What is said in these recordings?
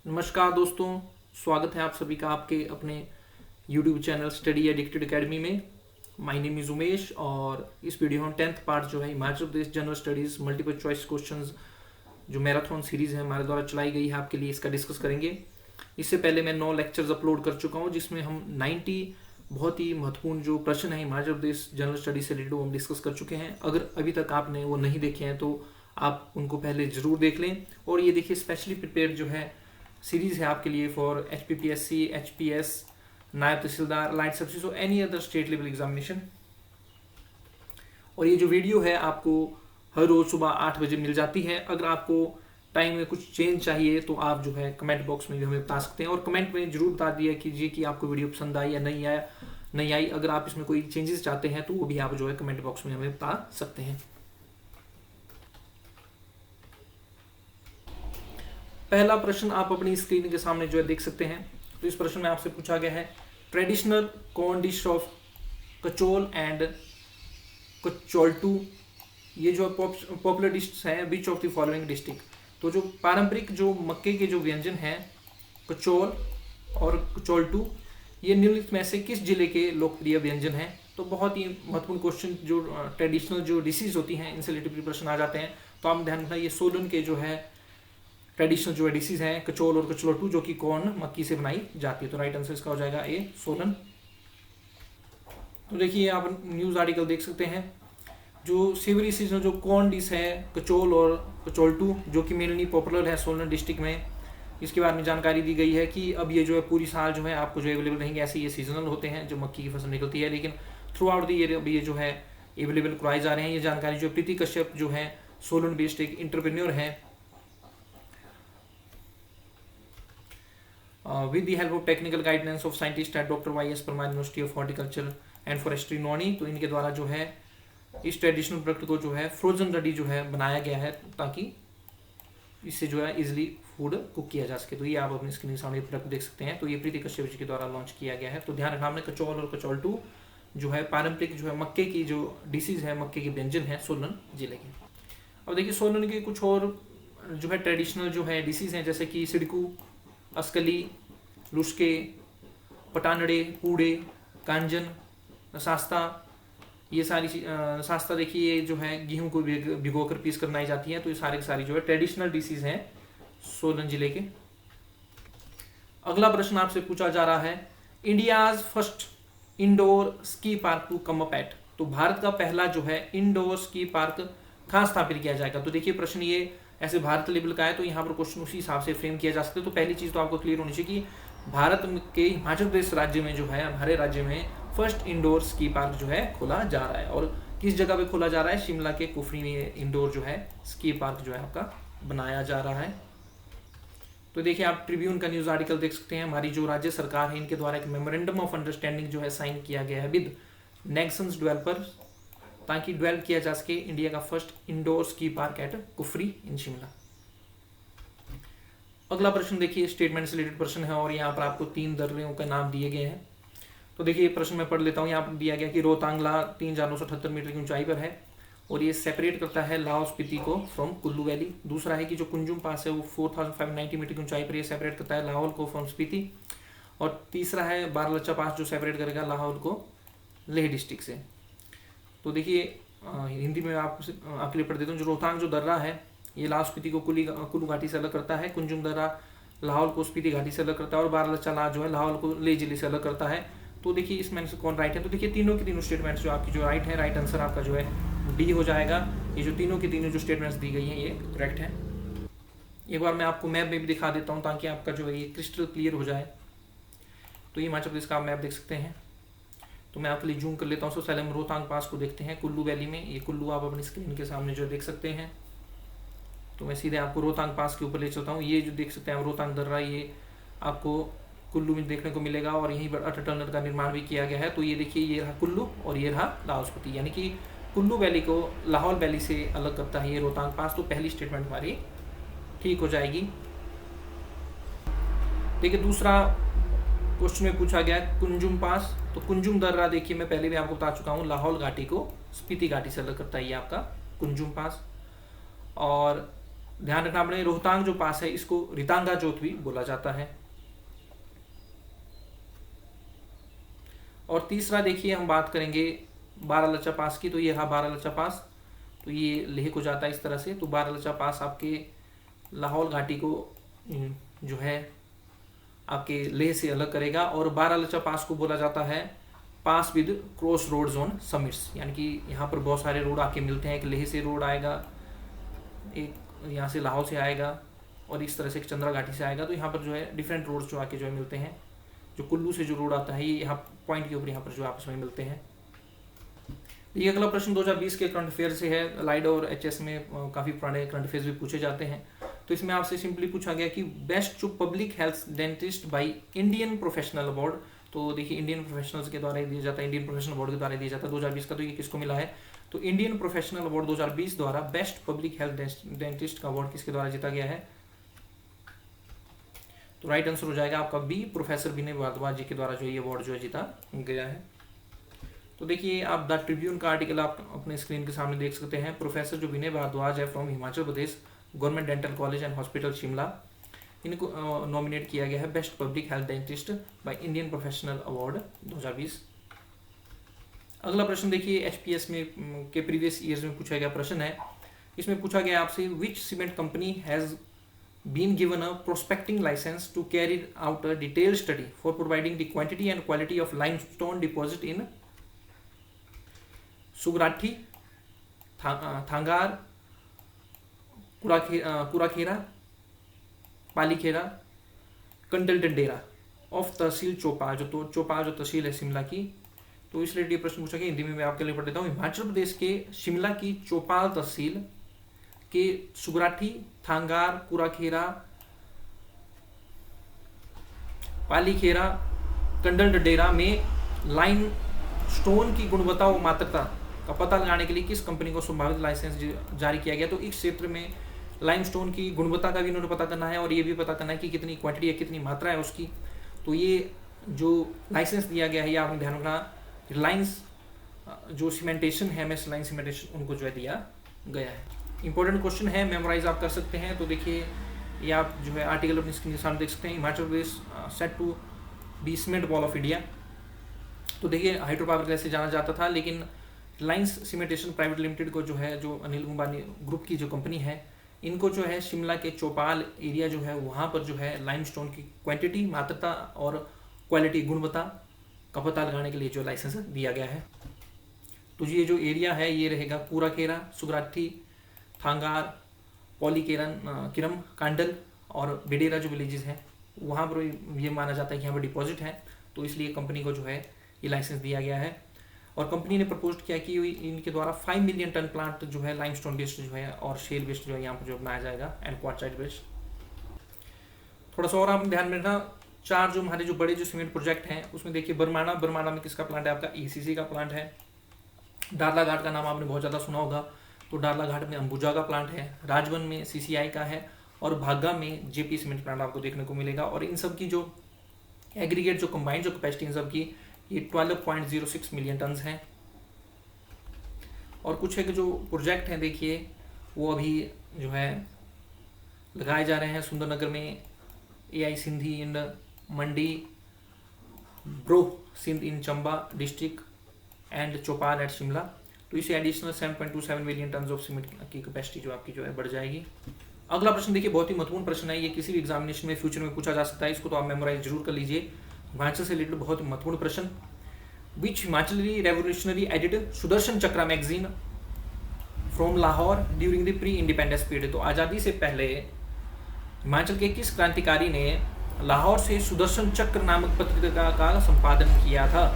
नमस्कार दोस्तों, स्वागत है आप सभी का आपके अपने YouTube channel study addicted academy में। माय नेम इज़ उमेश और इस वीडियो में 10th पार्ट जो है Himachal Pradesh general studies multiple choice questions जो मैराथन सीरीज़ है हमारे द्वारा चलाई गई है आपके लिए, इसका डिस्कस करेंगे। इससे पहले मैं 9 लेक्चर्स अपलोड कर चुका हूँ जिसमें हम 90 बहुत ही महत्वपूर्ण जो प्रश्न है हिमाचल प्रदेश जनरल स्टडीज से रिलेटेड हम डिस्कस कर चुके हैं। अगर अभी तक आपने वो नहीं देखे हैं तो आप उनको पहले ज़रूर देख लें। और ये देखिए स्पेशली प्रिपेयर्ड जो है सीरीज़ है आपके लिए फॉर HPPSC, HPS, नायब तहसीलदार, लाइट सब्सिडी और any other state level examination. और ये जो वीडियो है आपको हर रोज़ सुबह 8 बजे मिल जाती है। अगर आपको टाइम में कुछ चेंज चाहिए तो आप जो है कमेंट बॉक्स में भी हमें बता सकते हैं और कमेंट में जरूर बता दिया कीजिए कि आपको वीडियो पसंद आई या नहीं आई। अगर आप इसमें कोई चेंजेस चाहते हैं तो वो भी आप जो है कमेंट बॉक्स में हमें बता सकते हैं। पहला प्रश्न आप अपनी स्क्रीन के सामने जो है देख सकते हैं। तो इस प्रश्न में आपसे पूछा गया है traditional corn dish of Kachol and Kacholtu, ये जो पॉपुलर डिश है which of the following district. तो जो पारंपरिक जो मक्के के जो व्यंजन हैं कचोल और कचोल्टू, ये निम्नलिखित में से किस जिले के लोकप्रिय व्यंजन हैं। तो बहुत ही महत्वपूर्ण क्वेश्चन जो ट्रेडिशनल जो डिशेज होती हैं इनसे रिलेटेड प्रश्न आ जाते हैं। तो आप ध्यान रखना ये सोलन के जो है ट्रेडिशनल जो डिशेज हैं कचोल और कचलोटू जो कि कॉर्न मक्की से बनाई जाती है। तो राइट आंसर इसका हो जाएगा ए सोलन। तो देखिए आप न्यूज़ आर्टिकल देख सकते हैं जो सेवरी सीजन जो कॉर्न डिश है कचोल और कचोल्टू जो कि मेनली पॉपुलर है सोलन डिस्ट्रिक्ट में, इसके बारे में जानकारी दी गई है कि अब ये जो है पूरी साल जो है आपको जो अवेलेबल रहेंगे। ऐसे ये सीजनल होते हैं जो मक्की की फसल निकलती है, लेकिन थ्रू आउट द ईयर अब ये जो है अवेलेबल करवाए जा रहे हैं। ये जानकारी जो प्रीति कश्यप जो है सोलन बेस्ड एक एंटरप्रेन्योर है, with the help of technical guidance of scientist at Dr. Y.S. Parmar university of horticulture and forestry नौनी। तो इनके द्वारा जो है इस ट्रेडिशनल प्रोडक्ट को जो है फ्रोजन रेडी जो है बनाया गया है ताकि इससे जो है इजिली फूड कुक किया जा सके। तो ये आप अपनी स्क्रीन के सामने प्रोडक्ट देख सकते हैं। तो ये प्रीति कश्यप जी के द्वारा लॉन्च किया गया है। तो ध्यान रखना हमने कचौल और कचौल्टू जो है पारंपरिक जो है मक्के की जो डिशेज है मक्के के व्यंजन है सोलन जिले के। अब देखिए सोलन के कुछ और जो है ट्रेडिशनल जो है डिशेज हैं जैसे कि सिडकू, अस्कली, लुस्के, पटानड़े, पूड़े, कांजन, सास्ता, ये सारी सास्ता देखिए ये जो है गेहूं को भिगोकर पीस कर बनाई जाती है। तो ये सारी जो है ट्रेडिशनल डिशेज हैं सोलन जिले के। अगला प्रश्न आपसे पूछा जा रहा है India's first indoor ski park to come up at. तो भारत का पहला जो है इंडोर स्की पार्क कहाँ स्थापित किया जाएगा। तो देखिए प्रश्न ये ऐसे भारत लेवल का है तो यहाँ पर क्वेश्चन उसी हिसाब से फ्रेम किया जा सकता है। तो पहली चीज तो आपको क्लियर होनी चाहिए कि भारत के हिमाचल प्रदेश राज्य में जो है हमारे राज्य में फर्स्ट इंडोर स्की पार्क जो है खोला जा रहा है। और किस जगह पे खोला जा रहा है, शिमला के कुफरी में इंडोर जो है स्की पार्क जो है आपका बनाया जा रहा है। तो देखिए आप ट्रिब्यून का न्यूज आर्टिकल देख सकते हैं। हमारी जो राज्य सरकार है इनके द्वारा एक मेमोरेंडम ऑफ अंडरस्टैंडिंग जो है साइन किया गया है विद नेक्सन्स डेवलपर्स ताकि डेवलप किया जा सके इंडिया का first indoor ski park at Kufri in Shimla. अगला प्रश्न देखिए स्टेटमेंट से रिलेटेड प्रश्न है और यहाँ पर आपको 3 दर्रों के नाम दिए गए हैं। तो देखिए प्रश्न मैं पढ़ लेता हूँ। यहाँ पर दिया गया कि रोहतांगला 3978 मीटर की ऊंचाई पर है और ये सेपरेट करता है लाहौल स्पीति को फ्रॉम कुल्लू वैली। दूसरा है कि जो कुंजुम पास है वो 4590 मीटर की ऊंचाई पर ये सेपरेट करता है लाहौल को फ्रॉम स्पीति। और तीसरा है बारलच्चा पास जो सेपरेट करेगा लाहौल को लेह डिस्ट्रिक्ट से। तो देखिए हिंदी में आपके लिए पढ़ देता हूँ। जो रोहतांग जो दर्रा है ये लाहौल स्पीति को कुल्लू घाटी से अलग करता है, कुंजुम दर्रा लाहौल को स्पीति घाटी से अलग करता है और बारलच्चा ला जो है लाहौल को लेह जिले से अलग करता है। तो देखिए इसमें से कौन राइट है। तो देखिए तीनों के तीनों स्टेटमेंट्स जो आपकी जो राइट है, राइट आंसर आपका जो है डी हो जाएगा। ये जो तीनों की तीनों जो स्टेटमेंट्स दी गई हैं ये करेक्ट है। एक बार मैं आपको मैप में भी दिखा देता हूँ ताकि आपका जो है ये क्रिस्टल क्लियर हो जाए। तो ये हिमाचल प्रदेश का आप मैप देख सकते हैं। तो मैं आपके लिए जूम कर लेता हूँ। पहले हम रोहतांग पास को देखते हैं कुल्लू वैली में। ये कुल्लू आप अपनी स्क्रीन के सामने जो देख सकते हैं। तो मैं सीधे आपको रोहतांग पास के ऊपर ले चलता हूँ। ये जो देख सकते हैं रोहतांग दर्रा ये आपको कुल्लू में देखने को मिलेगा और यहीं पर अटल टनल का निर्माण भी किया गया है। तो ये देखिए ये रहा कुल्लू और ये रहा लाहौल स्पीति, यानी कि कुल्लू वैली को लाहौल वैली से अलग करता है ये रोहतांग पास। तो पहली स्टेटमेंट हमारी ठीक हो जाएगी। देखिए दूसरा क्वेश्चन में पूछा गया कुंजुम पास। तो कुंजुम दर्रा देखिए मैं पहले भी आपको बता चुका हूँ लाहौल घाटी को स्पीति घाटी से अलग करता है ये आपका कुंजुम पास। और ध्यान रखना आपने, रोहतांग जो पास है इसको रितांगा जोत भी बोला जाता है। और तीसरा देखिए हम बात करेंगे बारालाचा पास की, तो ये रहा बारालाचा पास, तो ये लेह को जाता है इस तरह से। तो बारालाचा पास आपके लाहौल घाटी को जो है आपके लेह से अलग करेगा। और बारालाचा पास को बोला जाता है pass with cross roads on summits, यानी कि यहाँ पर बहुत सारे रोड आके मिलते हैं। एक लेह से रोड आएगा, एक यहाँ से लाहौल से आएगा, और इस तरह से एक चंद्रा घाटी से आएगा। तो यहाँ पर जो है डिफरेंट रोड्स जो आके जो है मिलते हैं। जो कुल्लू से जो रोड आता है ये यहाँ पॉइंट के ऊपर यहाँ पर जो आपस में मिलते हैं। ये अगला प्रश्न 2020 के करंट अफेयर से है। लाइड और एचएस में काफ़ी पुराने करंट अफेयर्स भी पूछे जाते हैं। तो इसमें आपसे सिंपली पूछा गया कि बेस्ट जो public health dentist by Indian professional award, तो देखिए इंडियन प्रोफेशनल्स के द्वारा दिया जाता है, इंडियन प्रोफेशनल अवार्ड के द्वारा दिया जाता है 2020 का। तो ये किसको मिला है? तो इंडियन प्रोफेशनल अवार्ड 2020 द्वारा बेस्ट पब्लिक हेल्थ डेंटिस्ट का अवार्ड किसके द्वारा जीता गया है? तो राइट आंसर हो जाएगा आपका बी, प्रोफेसर विनय भारद्वाज जी के द्वारा जो ये अवार्ड जो है जीता गया है। तो देखिए आप द ट्रिब्यून का आर्टिकल आप अपने स्क्रीन के सामने देख सकते हैं। प्रोफेसर जो विनय भारद्वाज है from Himachal Pradesh government dental college and hospital Shimla, इनको नॉमिनेट किया गया है best public health dentist by Indian professional award 2020। अगला प्रश्न देखिए एचपीएस में के प्रीवियस ईयर्स में पूछा गया प्रश्न है। इसमें पूछा गया आपसे which cement company has been given a prospecting license to carry out a detailed study for providing the quantity and quality of limestone deposit in Sugrathi, Thangar, Kurakhera, Palikhera, Kandal Dandera of tehsil Chaupal, जो चौपाल जो तहसील है शिमला की। तो इस रिलेटेड प्रश्न पूछा गया, हिंदी में मैं आपके लिए पढ़ देता हूँ। हिमाचल प्रदेश के शिमला की चौपाल तहसील के सुगराठी, थांगार, कुराखेरा, पालीखेरा, कंडल डडेरा में लाइन स्टोन की गुणवत्ता और मात्रता का पता लगाने के लिए किस कंपनी को संभावित लाइसेंस जारी किया गया? तो इस क्षेत्र में लाइमस्टोन की गुणवत्ता का भी इन्होंने पता करना है और ये भी पता करना है कि कितनी क्वांटिटी है, कितनी मात्रा है उसकी। तो ये जो लाइसेंस दिया गया है ये आपने ध्यान रखना, रिलायंस जो सीमेंटेशन है, एमएस रिलायंस सीमेंटेशन, उनको जो है दिया गया है। इंपॉर्टेंट क्वेश्चन है, मेमोराइज आप कर सकते हैं। तो देखिए ये आप जो है आर्टिकल अपनी स्क्रीन के सामने देख सकते हैं। Himachal Pradesh set to be cement wall of India. तो देखिए हाइड्रो पावर ग्लास से जाना जाता था, लेकिन रिलायंस सीमेंटेशन प्राइवेट लिमिटेड को जो है, जो अनिल अंबानी ग्रुप की जो कंपनी है, इनको जो है शिमला के चौपाल एरिया जो है वहाँ पर जो है लाइमस्टोन की क्वांटिटी, मात्रता और क्वालिटी, गुणवत्ता का पता लगाने के लिए जो लाइसेंस दिया गया है। तो ये जो एरिया है ये रहेगा कुराखेरा, सुगराठी, थांगार, पॉलीकेरन, किरम, कांडल और बेडेरा जो विलेजेस हैं वहाँ पर ये माना जाता है कि यहाँ पर डिपॉजिट है। तो इसलिए कंपनी को जो है ये लाइसेंस दिया गया है। और कंपनी ने प्रपोज किया कि इनके द्वारा 5 मिलियन टन प्लांट जो है लाइमस्टोन बेस्ड जो है और शेल बेस्ड जो है यहाँ पर जो बनाया जाएगा एंड क्वार्टजाइट बेस्ड। थोड़ा सा और आप ध्यान में रखना, 4 जो हमारे जो बड़े जो सीमेंट प्रोजेक्ट हैं उसमें देखिए बरमाणा में किसका प्लांट है? आपका ईसीसी का प्लांट है। डारला घाट का नाम आपने बहुत ज़्यादा सुना होगा, तो डारला घाट में अंबुजा का प्लांट है। राजवन में सीसीआई का है और भागा में जेपी सीमेंट प्लांट आपको देखने को मिलेगा। और इन सब की जो एग्रीगेट जो कंबाइंड जो कैपेसिटी इन सब की ये 12.06 मिलियन टन है। और कुछ एक जो प्रोजेक्ट हैं देखिए वो अभी जो है लगाए जा रहे हैं सुंदरनगर में, Alsindi in Mandi, Broh Shind in Chamba district and Chaupal at Shimla. तो इसे additional 7.27 million ton of cement की कैपेसिटी जो आपकी जो है बढ़ जाएगी। अगला प्रश्न देखिए बहुत ही महत्वपूर्ण प्रश्न है, ये किसी भी एग्जामिनेशन में फ्यूचर में पूछा जा सकता है, इसको तो आप मेमोराइज जरूर कर लीजिए। हिमाचल से रिलेटेड बहुत महत्वपूर्ण प्रश्न, which Himachali revolutionary edit Sudarshan Chakra magazine from Lahore during the pre independence period. तो आज़ादी से पहले हिमाचल के किस क्रांतिकारी ने लाहौर से सुदर्शन चक्र नामक पत्रिका का संपादन किया था,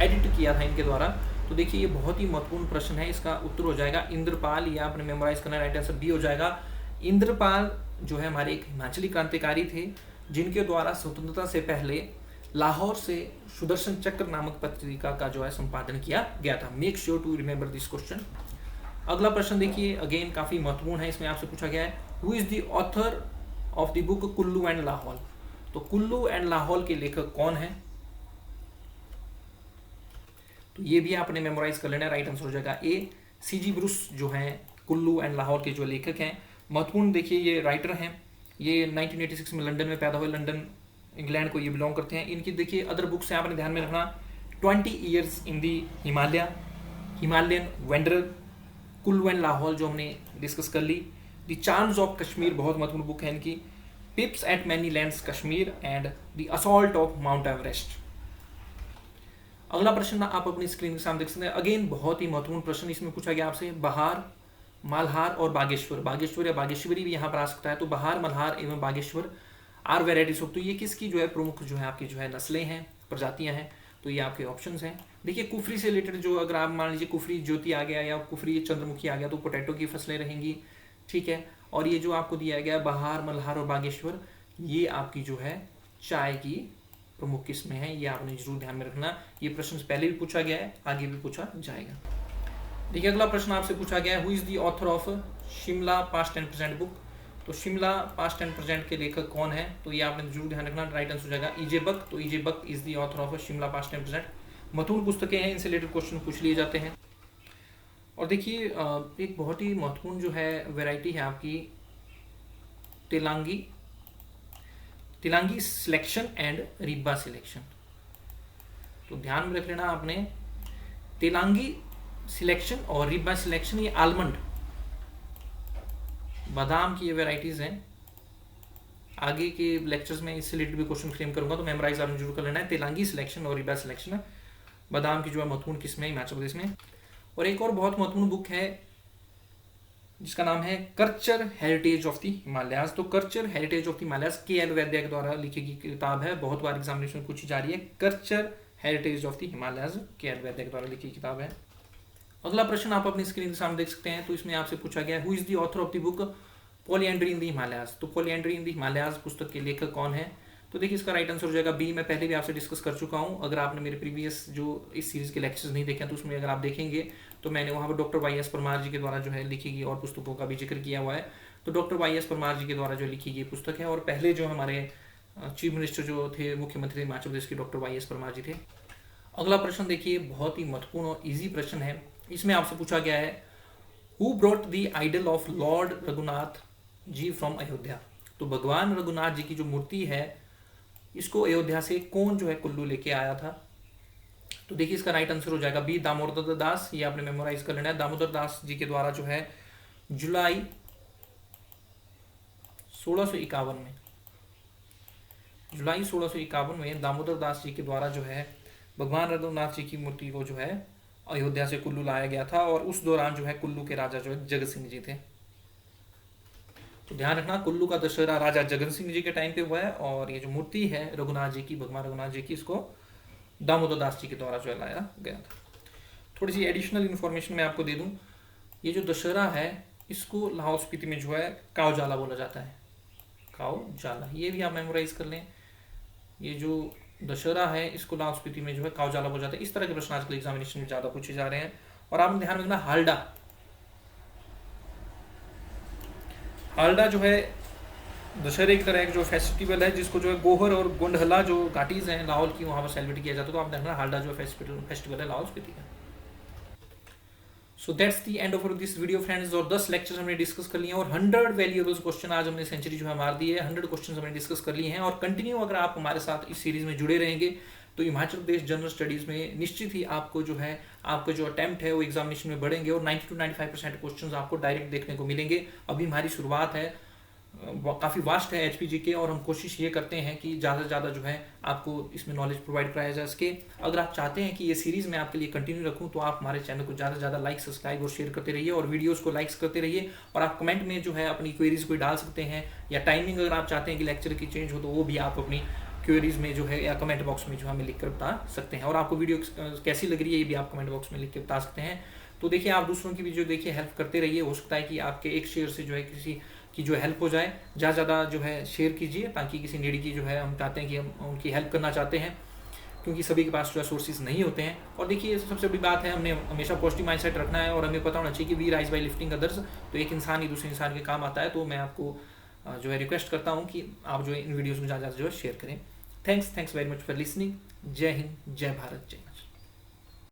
एडिट किया था इनके द्वारा? तो देखिए ये बहुत ही महत्वपूर्ण प्रश्न है, इसका उत्तर हो जाएगा इंद्रपाल, या आपने मेमोराइज करना, राइट आंसर बी हो जाएगा। इंद्रपाल जो है हमारे एक हिमाचली क्रांतिकारी थे जिनके द्वारा स्वतंत्रता से पहले लाहौर से सुदर्शन चक्र नामक पत्रिका का जो है संपादन किया गया था। Make sure to remember this question. अगला प्रश्न देखिए अगेन काफी महत्वपूर्ण है, इसमें आपसे पूछा गया है who is the author of the book Kullu and Lahaul. तो कुल्लू एंड लाहौल के लेखक कौन है? तो ये भी आपने मेमोराइज कर लेना, राइट आंसर हो जाएगा ए, सीजी ब्रूस जो हैं कुल्लू एंड लाहौर के जो लेखक हैं महत्वपूर्ण देखिए ये राइटर हैं, ये 1986 में लंदन में पैदा हुए, लंदन इंग्लैंड को ये बिलोंग करते हैं। इनकी देखिए अदर बुक्स हैं, आपने ध्यान में रखना, 20 years in the Himalaya, Himalayan wanderer, Kullu and Lahaul जो हमने डिस्कस कर ली, द चार्म्स ऑफ कश्मीर बहुत महत्वपूर्ण बुक है इनकी, peeps at many lands Kashmir and the assault of mount Everest. अगला प्रश्न आप अपनी स्क्रीन के सामने देख सकते हैं, अगेन बहुत ही महत्वपूर्ण प्रश्न इसमें पूछा गया आपसे, बहार, मालहार और बागेश्वर, बागेश्वर या बागेश्वरी भी यहाँ पर आ सकता है। तो बहार, मल्हार एवं बागेश्वर आर वेराइटीज ऑफ, तो ये किसकी जो है प्रमुख जो है आपकी जो है नस्लें हैं, प्रजातियां हैं, तो ये आपके ऑप्शंस हैं। देखिए कुफरी से रिलेटेड जो अगर आप मान लीजिए कुफरी ज्योति आ गया या कुफरी चंद्रमुखी आ गया तो पोटैटो की फसलें रहेंगी, ठीक है। और ये जो आपको दिया गया बहार, मल्हार और बागेश्वर, ये आपकी जो है चाय की प्रमुख किस्में हैं, ये आपने जरूर ध्यान में रखना। ये प्रश्न पहले भी पूछा गया है, आगे भी पूछा जाएगा। देखिए अगला प्रश्न आपसे पूछा गया है, who is the author of Shimla past and present book. तो शिमला पास्ट एंड प्रेजेंट के लेखक कौन है, तो ये आपने जरूर ध्यान रखना, राइट आंसर हो जाएगा ई.जे. बक। तो EJ. Buck is the author of Shimla past and present. महत्वपूर्ण पुस्तकें हैं, इनसे रिलेटेड क्वेश्चन पूछ लिए जाते हैं। और देखिए एक बहुत ही महत्वपूर्ण जो है वैरायटी है आपकी तेलांगी, तेलांगी सिलेक्शन एंड रिब्बा सिलेक्शन। तो ध्यान में रख लेना आपने, तेलांगी सिलेक्शन और रिब्बा सिलेक्शन, ये आलमंड बादाम की ये वेराइटीज हैं। आगे के लेक्चर्स में इससे रिलेटेड भी क्वेश्चन फ्रेम करूंगा, तो मेमोराइज आपने जरूर कर लेना है। तेलांगी सिलेक्शन और रिब्बा सिलेक्शन बादाम की जो है महत्वपूर्ण किस्में हिमाचल प्रदेश में। और एक और बहुत महत्वपूर्ण बुक है जिसका नाम है culture heritage of the Himalayas. तो culture heritage of the Himalayas KL. Vaidya के द्वारा लिखी गई किताब है, बहुत बार एग्जामिनेशन में पूछी जा रही है। Culture heritage of the Himalayas KL. Vaidya के द्वारा लिखी किताब है। अगला प्रश्न आप अपनी स्क्रीन के सामने देख सकते हैं, तो इसमें आपसे पूछा गया है, who is the author of the book polyandry in the Himalayas. तो पॉलीएंड्री इन द हिमालयाज पुस्तक के लेखक कौन है, तो देखिए इसका राइट आंसर हो जाएगा बी। मैं पहले भी आपसे डिस्कस कर चुका हूं, अगर आपने मेरे प्रीवियस जो इस सीरीज के लेक्चर्स नहीं देखे तो उसमें अगर आप देखेंगे तो मैंने वहां पर डॉक्टर वाई.एस. परमार जी के द्वारा जो है लिखी गई और पुस्तकों का भी जिक्र किया हुआ है। तो डॉक्टर वाई.एस. परमार जी के द्वारा जो लिखी गई पुस्तक है, और पहले जो हमारे चीफ मिनिस्टर जो थे, मुख्यमंत्री हिमाचल प्रदेश के डॉक्टर वाई.एस. परमार जी थे। अगला प्रश्न देखिए बहुत ही महत्वपूर्ण और ईजी प्रश्न है, इसमें आपसे पूछा गया है, who brought the idol of lord Raghunath ji from Ayodhya. तो भगवान रघुनाथ जी की जो मूर्ति है इसको अयोध्या से कौन जो है कुल्लू लेके आया था। तो देखिए इसका राइट आंसर हो जाएगा बी, दामोदर दास। ये आपने मेमोराइज कर लेना है, दामोदर दास जी के द्वारा जो है जुलाई 1651 में, जुलाई 1651 में दामोदर दास जी के द्वारा जो है भगवान रघुनाथ जी की मूर्ति को जो है अयोध्या से कुल्लू लाया गया था। और उस दौरान जो है कुल्लू के राजा जो है जगत सिंह जी थे। तो ध्यान रखना, कुल्लू का दशहरा राजा जगत सिंह जी के टाइम पे हुआ है, और ये जो मूर्ति है रघुनाथ जी की, भगवान रघुनाथ जी की, इसको दामोदर दास जी के द्वारा जो है लाया गया था। थोड़ी सी एडिशनल इन्फॉर्मेशन मैं आपको दे दूं, ये जो दशहरा है इसको लाहौल स्पीति में जो है कावजाला बोला जाता है, कावजाला, ये भी आप मेमोराइज कर लें। ये जो दशहरा है इसको लाहौल स्पीति में जो है कावजाला बोला जाता है। इस तरह के प्रश्न आजकल एग्जामिनेशन में ज्यादा पूछे जा रहे हैं। और आपने ध्यान रखना, हालडा, हालडा जो है दशहरे की तरह एक जो फेस्टिवल है जिसको जो है गोहर और गोंडहला जो घाटीज हैं लाहौल की, वहां पर सेलिब्रेट किया जाता है। तो आप देखना हालडा जो फेस्टिवल है लाहौल स्पीति का। So that's the end of this video friends. और 10 लेक्चर्स हमने डिस्कस कर लिए हैं और 100 वैल्यूएबल्स क्वेश्चन आज हमने सेंचुरी जो है मार दी है। 100 क्वेश्चन हमने डिस्कस कर लिए हैं। और कंटिन्यू अगर आप हमारे साथ इस सीरीज में जुड़े रहेंगे तो हिमाचल प्रदेश जनरल स्टडीज में निश्चित ही आपको जो है आपका जो अटेम्प्ट है वो एग्जामिनेशन में बढ़ेंगे और 90 to 95% क्वेश्चन आपको डायरेक्ट देखने को मिलेंगे। अभी हमारी शुरुआत है, काफ़ी वास्ट है एचपीजी के, और हम कोशिश ये करते हैं कि ज़्यादा से ज़्यादा जो है आपको इसमें नॉलेज प्रोवाइड कराया जा सके। अगर आप चाहते हैं कि ये सीरीज़ मैं आपके लिए कंटिन्यू रखूं तो आप हमारे चैनल को ज़्यादा से ज़्यादा लाइक, सब्सक्राइब और शेयर करते रहिए, और वीडियोस को लाइक्स करते रहिए। और आप कमेंट में जो है अपनी क्वेरीज को डाल सकते हैं, या टाइमिंग अगर आप चाहते हैं कि लेक्चर की चेंज हो तो वो भी आप अपनी क्वेरीज में जो है या कमेंट बॉक्स में जो हमें लिख कर बता सकते हैं। और आपको वीडियो कैसी लग रही है ये भी आप कमेंट बॉक्स में लिख के बता सकते हैं। तो देखिए आप दूसरों की भी जो देखिए हेल्प करते रहिए, हो सकता है कि आपके एक शेयर से जो है किसी की जो हेल्प हो जाए। ज़्यादा ज़्यादा जो है शेयर कीजिए ताकि किसी नीडी की जो है हम चाहते हैं कि हम उनकी हेल्प करना चाहते हैं, क्योंकि सभी के पास जो है सोर्सेज नहीं होते हैं। और देखिए सबसे बड़ी बात है, हमने हमेशा पॉजिटिव माइंडसेट रखना है और हमें पता होना चाहिए कि we rise by lifting others. तो एक इंसान ही दूसरे इंसान के काम आता है। तो मैं आपको जो है रिक्वेस्ट करता हूँ कि आप जो है इन वीडियोज़ को ज़्यादा जो है शेयर करें। Thanks very much for listening. जय हिंद, जय भारत, जय।